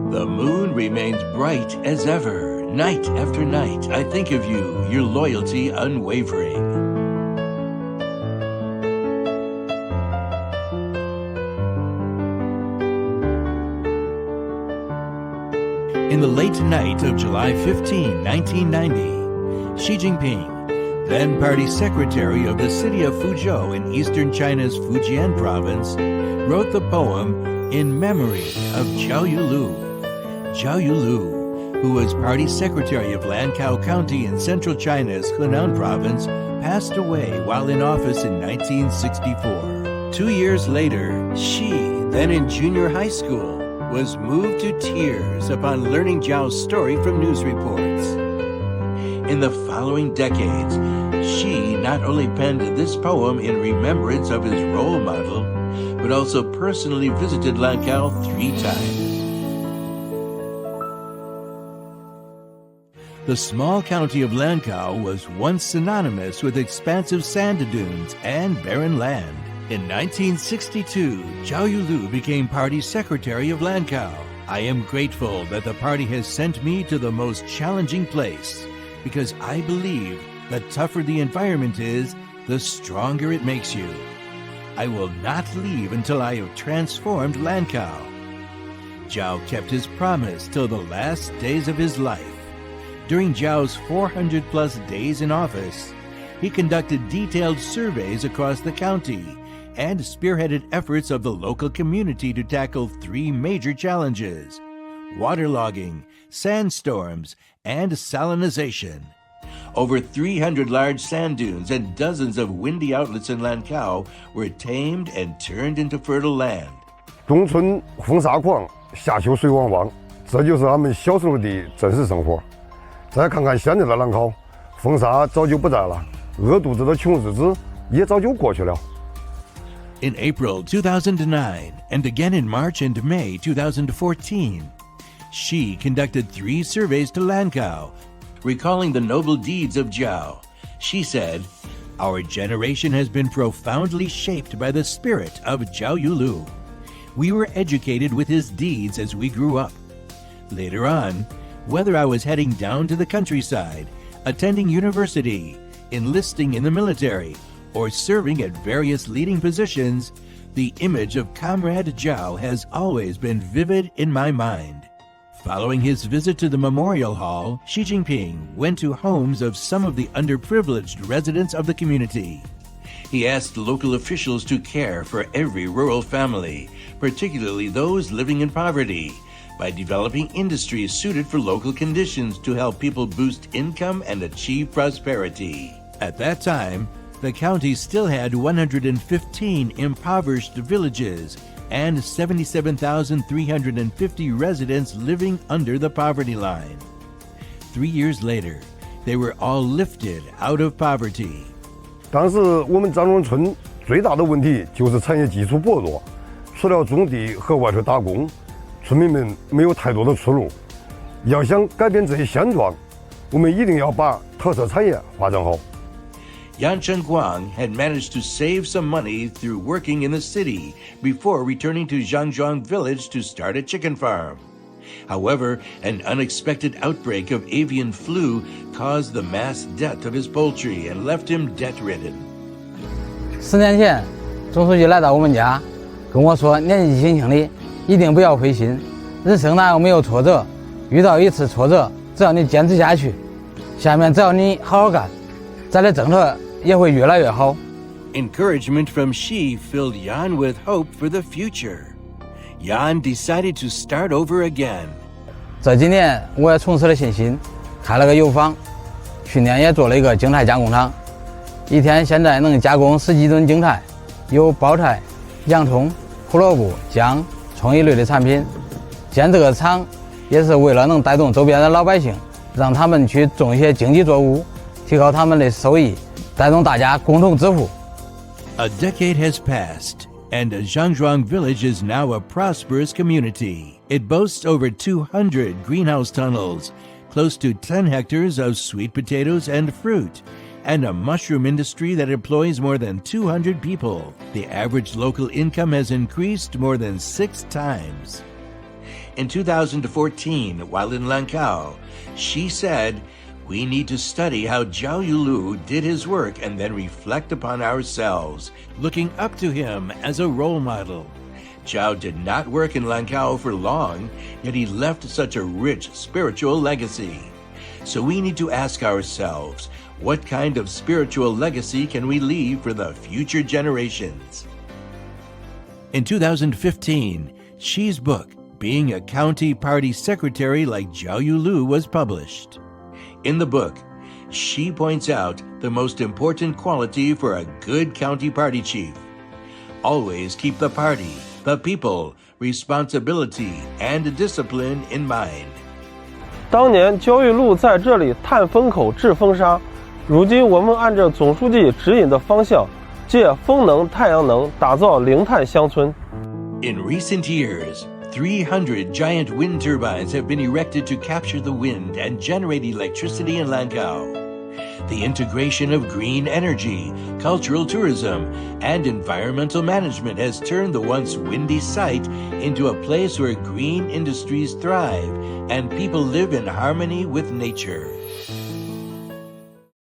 The moon remains bright as ever, night after night. I think of you, your loyalty unwavering. In the late night of July 15, 1990, Xi Jinping, then party secretary of the city of Fuzhou in eastern China's Fujian province, wrote the poem in memory of Zhao Yulu. Zhao Yulu, who was party secretary of Lankou County in central China's Henan province, passed away while in office in 1964. 2 years later, Xi, then in junior high school, was moved to tears upon learning Zhao's story from news reports. In the following decades, Xi not only penned this poem in remembrance of his role model, but also personally visited Lankou 3 times. The small county of Lankou was once synonymous with expansive sand dunes and barren land. In 1962, Zhao Yulu became party secretary of Lankou. I am grateful that the party has sent me to the most challenging place, because I believe the tougher the environment is, the stronger it makes you. I will not leave until I have transformed Lankou. Zhao kept his promise till the last days of his life. During Zhao's 400-plus days in office, he conducted detailed surveys across the county and spearheaded efforts of the local community to tackle 3 major challenges: waterlogging, sandstorms, and salinization. Over 300 large sand dunes and dozens of windy outlets in Lankou were tamed and turned into fertile land. 冬春风沙狂，夏秋水汪汪，这就是他们小时候的真实生活。再看看现在的兰考，风沙早就不在了，饿肚子的穷日子也早就过去了。In April 2009 and again in March and May 2014, Xi conducted 3 surveys to Lankou, recalling the noble deeds of Zhao. Xi said, "Our generation has been profoundly shaped by the spirit of Zhao Yulu. We were educated with his deeds as we grew up. Later on, whether I was heading down to the countryside, attending university, enlisting in the military, or serving at various leading positions, the image of Comrade Zhao has always been vivid in my mind." Following his visit to the Memorial Hall, Xi Jinping went to homes of some of the underprivileged residents of the community. He asked local officials to care for every rural family, particularly those living in poverty, by developing industries suited for local conditions to help people boost income and achieve prosperity. At that time, the county still had 115 impoverished villages and 77,350 residents living under the poverty line. 3 years later, they were all lifted out of poverty. 但是我们张庄村最大的问题就是产业基础薄弱，除了种地和外出打工，村民们没有太多的出路。要想改变这些现状，我们一定要把特色产业发展好。Yan Chengguang had managed to save some money through working in the city before returning to Zhangzhuang village to start a chicken farm. However, an unexpected outbreak of avian flu caused the mass death of his poultry and left him debt-ridden. 4年前，总书记来到我们家，跟我说：“年纪轻轻的，一定不要灰心，人生哪有没有挫折？遇到一次挫折，只要你坚持下去，下面只要你好好干，咱的政策也会越来越好。” Encouragement from Xi filled Yan with hope for the future. Yan decided to start over again. 这几年我也重拾了信心，开了个油坊，去年也做了一个精菜加工厂，一天现在能加工10几吨精菜，有包菜、洋葱、胡萝卜、姜、葱一类的产品。建这个厂也是为了能带动周边的老百姓，让他们去种一些经济作物，提高他们的收益，带动大家共同致富。A decade has passed, and Zhangzhuang village is now a prosperous community. It boasts over 200 greenhouse tunnels, close to 10 hectares of sweet potatoes and fruit, and a mushroom industry that employs more than 200 people. The average local income has increased more than 6 times. In 2014, while in Lankao, she said, "We need to study how Zhao Yulu did his work and then reflect upon ourselves, looking up to him as a role model." Zhao did not work in Lankao for long, yet he left such a rich spiritual legacy. So we need to ask ourselves, what kind of spiritual legacy can we leave for the future generations? In 2015, Xi's book, Being a County Party Secretary Like Zhao Yulu, was published. In the book, Xi points out the most important quality for a good county party chief. Always keep the party, the people, responsibility, and discipline in mind. 当年焦裕禄在这里探风口治风沙，如今我们按照总书记指引的方向，借风能、太阳能打造零碳乡村。In recent years, 300 giant wind turbines have been erected to capture the wind and generate electricity in Lankao. The integration of green energy, cultural tourism, and environmental management has turned the once windy site into a place where green industries thrive and people live in harmony with nature.